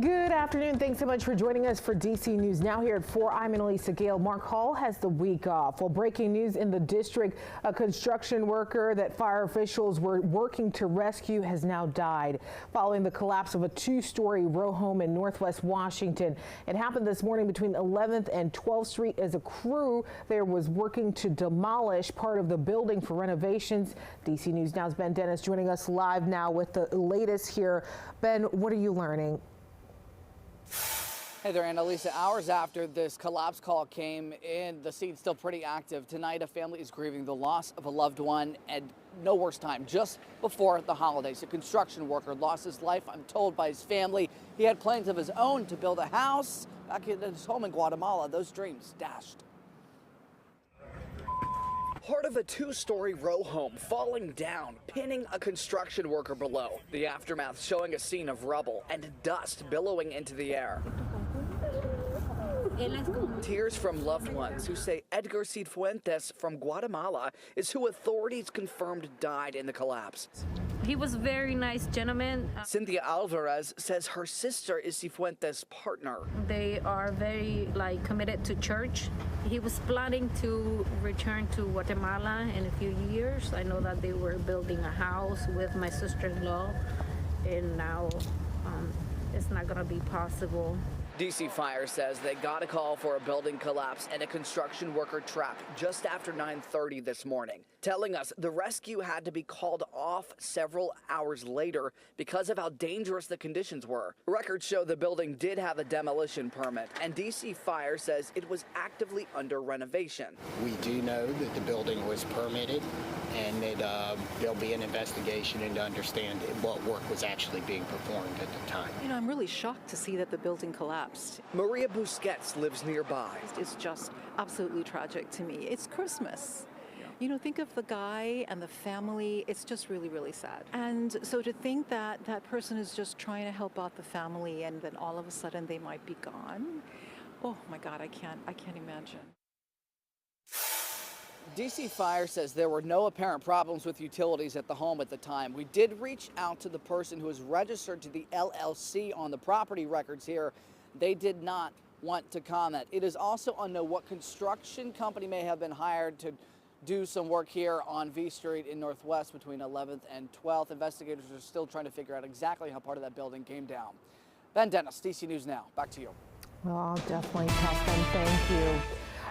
Good afternoon. Thanks so much for joining us for DC News Now here at 4. I'm Annalisa Gale. Mark Hall has the week off. Well, breaking news in the district, a construction worker that fire officials were working to rescue has now died following the collapse of a two-story row home in Northwest Washington. It happened this morning between 11th and 12th Street as a crew there was working to demolish part of the building for renovations. DC News Now's Ben Dennis joining us live now with the latest here. Ben, what are you learning? Hey there, Annalisa. Hours after this collapse call came in, the scene's still pretty active. Tonight, a family is grieving the loss of a loved one, and no worse time. Just before the holidays, a construction worker lost his life, I'm told, by his family. He had plans of his own to build a house back in his home in Guatemala. Those dreams dashed. Part of a two-story row home falling down, pinning a construction worker below. The aftermath showing a scene of rubble and dust billowing into the air. Tears from loved ones who say Edgar Cifuentes from Guatemala is who authorities confirmed died in the collapse. He was a very nice gentleman. Cynthia Alvarez says her sister is Cifuentes' partner. They are very committed to church. He was planning to return to Guatemala in a few years. I know that they were building a house with my sister-in-law, and now it's not going to be possible. DC Fire says they got a call for a building collapse and a construction worker trapped just after 9:30 this morning, telling us the rescue had to be called off several hours later because of how dangerous the conditions were. Records show the building did have a demolition permit, and DC Fire says it was actively under renovation. We do know that the building was permitted and that there'll be an investigation and to understand what work was actually being performed at the time. You know, I'm really shocked to see that the building collapsed. Maria Busquets lives nearby. It's just absolutely tragic to me. It's Christmas. You know, think of the guy and the family. It's just really, really sad. And so to think that that person is just trying to help out the family and then all of a sudden they might be gone. Oh my God, I can't imagine. DC Fire says there were no apparent problems with utilities at the home at the time. We did reach out to the person who is registered to the LLC on the property records here. They did not want to comment. It is also unknown what construction company may have been hired to do some work here on V Street in Northwest between 11th and 12th. Investigators are still trying to figure out exactly how part of that building came down. Ben Dennis, DC News Now. Back to you. Oh, definitely tough one. Thank you.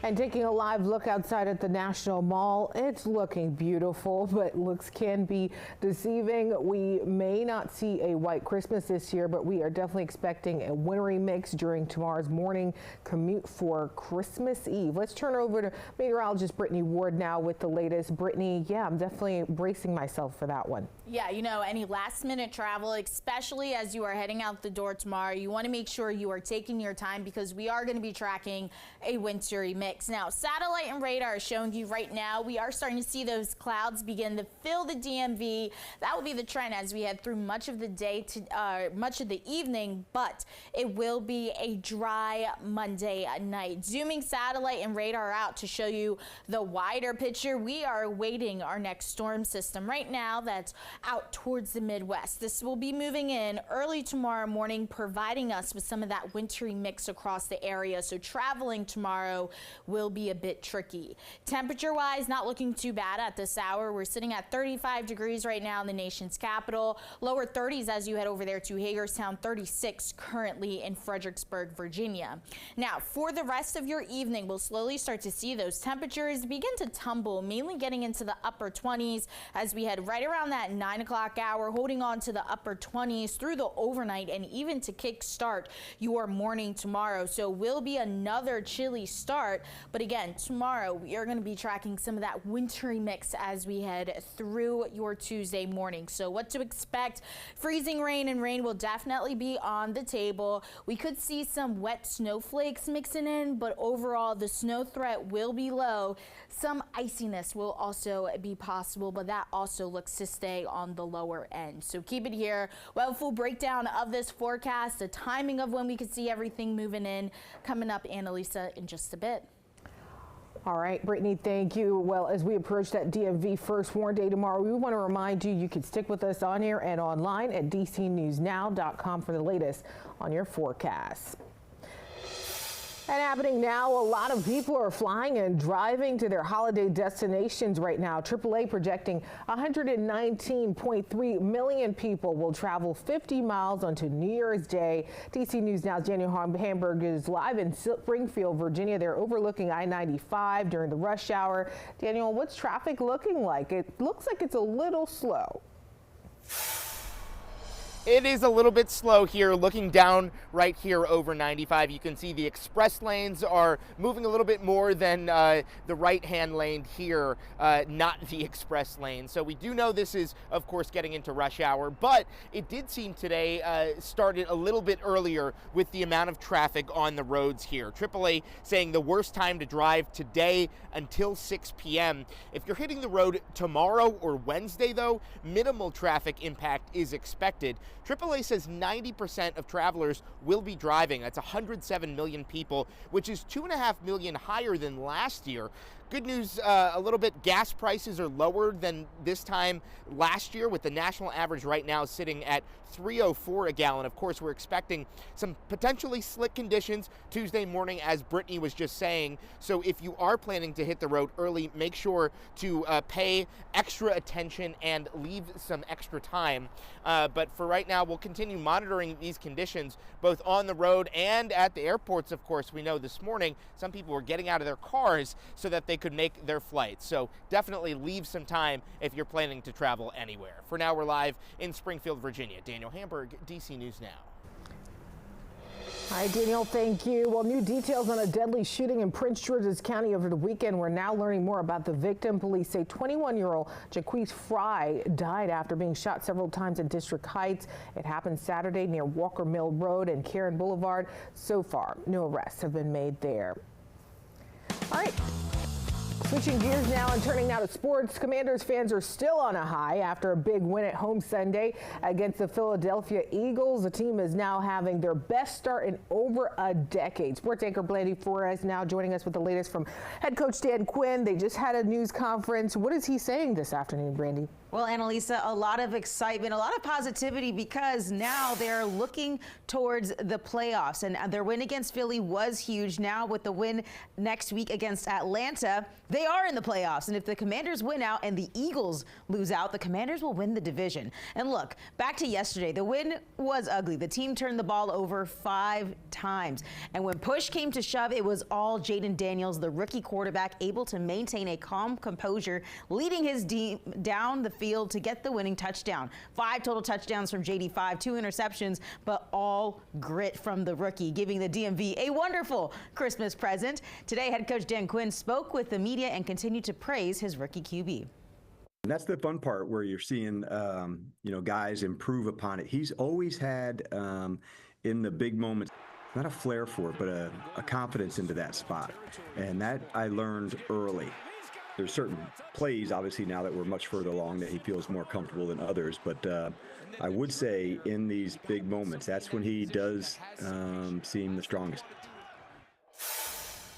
And taking a live look outside at the National Mall, it's looking beautiful, but looks can be deceiving. We may not see a white Christmas this year, but we are definitely expecting a wintry mix during tomorrow's morning commute for Christmas Eve. Let's turn over to meteorologist Brittany Ward now with the latest. Brittany, yeah, I'm definitely bracing myself for that one. Yeah, you know, any last minute travel, especially as you are heading out the door tomorrow, you want to make sure you are taking your time because we are going to be tracking a wintry mix. Now, satellite and radar are showing you right now, we are starting to see those clouds begin to fill the DMV. That will be the trend as we head through much of the day to much of the evening, but it will be a dry Monday night. Zooming satellite and radar out to show you the wider picture, we are awaiting our next storm system right now that's out towards the Midwest. This will be moving in early tomorrow morning, providing us with some of that wintry mix across the area. So traveling tomorrow will be a bit tricky. Temperature wise, not looking too bad at this hour. We're sitting at 35 degrees right now in the nation's capital. Lower 30s as you head over there to Hagerstown, 36 currently in Fredericksburg, Virginia. Now for the rest of your evening, we'll slowly start to see those temperatures begin to tumble, mainly getting into the upper 20s as we head right around that 9 o'clock hour, holding on to the upper 20s through the overnight and even to kick start your morning tomorrow. So will be another chilly start. But again, tomorrow we are going to be tracking some of that wintry mix as we head through your Tuesday morning. So what to expect? Freezing rain, and rain will definitely be on the table. We could see some wet snowflakes mixing in, but overall the snow threat will be low. Some iciness will also be possible, but that also looks to stay on the lower end. So keep it here. We'll have a full breakdown of this forecast, the timing of when we could see everything moving in, coming up, Annalisa, in just a bit. All right, Brittany, thank you. Well, as we approach that DMV First Warrant Day tomorrow, we want to remind you can stick with us on air and online at dcnewsnow.com for the latest on your forecast. And happening now, a lot of people are flying and driving to their holiday destinations right now. AAA projecting 119.3 million people will travel 50 miles onto New Year's Day. DC News Now's Daniel Hamburg is live in Springfield, Virginia. They're overlooking I-95 during the rush hour. Daniel, what's traffic looking like? It looks like it's a little slow. It is a little bit slow here. Looking down right here over 95, you can see the express lanes are moving a little bit more than the right-hand lane here, not the express lane. So we do know this is, of course, getting into rush hour, but it did seem today started a little bit earlier with the amount of traffic on the roads here. AAA saying the worst time to drive today until 6 p.m. If you're hitting the road tomorrow or Wednesday, though, minimal traffic impact is expected. AAA says 90% of travelers will be driving. That's 107 million people, which is 2.5 million higher than last year. Good news, a little bit, gas prices are lower than this time last year, with the national average right now sitting at $3.04 a gallon. Of course, we're expecting some potentially slick conditions Tuesday morning, as Brittany was just saying. So if you are planning to hit the road early, make sure to pay extra attention and leave some extra time. But for right now, we'll continue monitoring these conditions both on the road and at the airports. Of course, we know this morning some people were getting out of their cars so that they could make their flights. So definitely leave some time if you're planning to travel anywhere. For now, we're live in Springfield, Virginia. Daniel Hamburg, DC News Now. All right, Daniel, thank you. Well, new details on a deadly shooting in Prince George's County over the weekend. We're now learning more about the victim. Police say 21-year-old Jaquise Fry died after being shot several times in District Heights. It happened Saturday near Walker Mill Road and Karen Boulevard. So far, no arrests have been made there. All right. Switching gears now and turning now to sports. Commanders fans are still on a high after a big win at home Sunday against the Philadelphia Eagles. The team is now having their best start in over a decade. Sports anchor Blandy Flores now joining us with the latest from head coach Dan Quinn. They just had a news conference. What is he saying this afternoon, Brandy? Well, Annalisa, a lot of excitement, a lot of positivity, because now they're looking towards the playoffs, and their win against Philly was huge. Now with the win next week against Atlanta, they are in the playoffs. And if the Commanders win out and the Eagles lose out, the Commanders will win the division. And look, back to yesterday, the win was ugly. The team turned the ball over 5 times. And when push came to shove, it was all Jayden Daniels, the rookie quarterback, able to maintain a calm composure, leading his team down the field to get the winning touchdown. 5 total touchdowns from JD, 2 interceptions, but all grit from the rookie, giving the DMV a wonderful Christmas present. Today, head coach Dan Quinn spoke with the media and continued to praise his rookie QB. And that's the fun part, where you're seeing, guys improve upon it. He's always had, in the big moments, not a flair for it, but a confidence into that spot. And that I learned early. There's certain plays, obviously, now that we're much further along, that he feels more comfortable than others. But I would say in these big moments, that's when he does seem the strongest.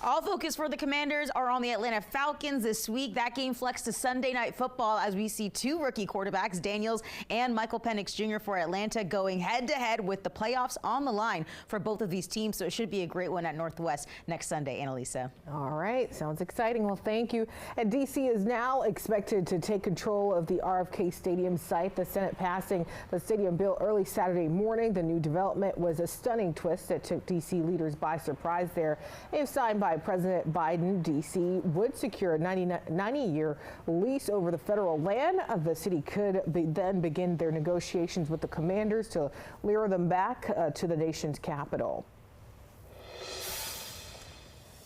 All focus for the Commanders are on the Atlanta Falcons this week. That game flexed to Sunday Night Football as we see 2 rookie quarterbacks, Daniels and Michael Penix Jr. for Atlanta, going head-to-head with the playoffs on the line for both of these teams. So it should be a great one at Northwest next Sunday, Annalisa. All right, sounds exciting. Well, thank you. And DC is now expected to take control of the RFK Stadium site. The Senate passing the stadium bill early Saturday morning. The new development was a stunning twist that took DC leaders by surprise there. If signed by President Biden, DC would secure a 90-year lease over the federal land. The city could then begin their negotiations with the Commanders to lure them back to the nation's capital.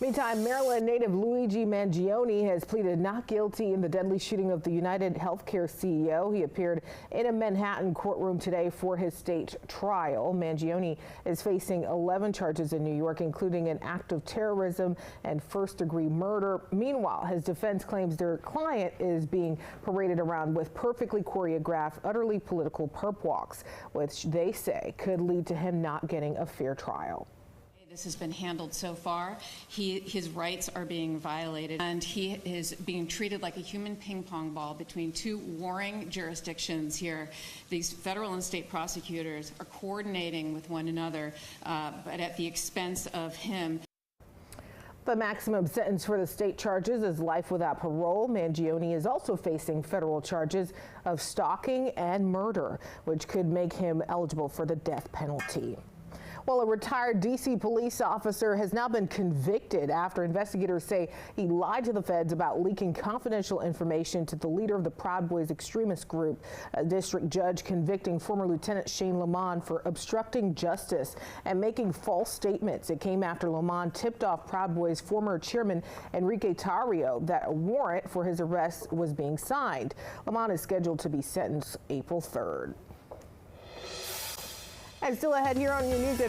Meantime, Maryland native Luigi Mangione has pleaded not guilty in the deadly shooting of the United Healthcare CEO. He appeared in a Manhattan courtroom today for his state trial. Mangione is facing 11 charges in New York, including an act of terrorism and first-degree murder. Meanwhile, his defense claims their client is being paraded around with perfectly choreographed, utterly political perp walks, which they say could lead to him not getting a fair trial. This has been handled so far. His rights are being violated, and he is being treated like a human ping pong ball between two warring jurisdictions here. These federal and state prosecutors are coordinating with one another, but at the expense of him. The maximum sentence for the state charges is life without parole. Mangione is also facing federal charges of stalking and murder, which could make him eligible for the death penalty. Well, a retired D.C. police officer has now been convicted after investigators say he lied to the feds about leaking confidential information to the leader of the Proud Boys extremist group. A district judge convicting former Lieutenant Shane Lamond for obstructing justice and making false statements. It came after Lamond tipped off Proud Boys former chairman Enrique Tarrio that a warrant for his arrest was being signed. Lamond is scheduled to be sentenced April 3rd. And still ahead here on your news at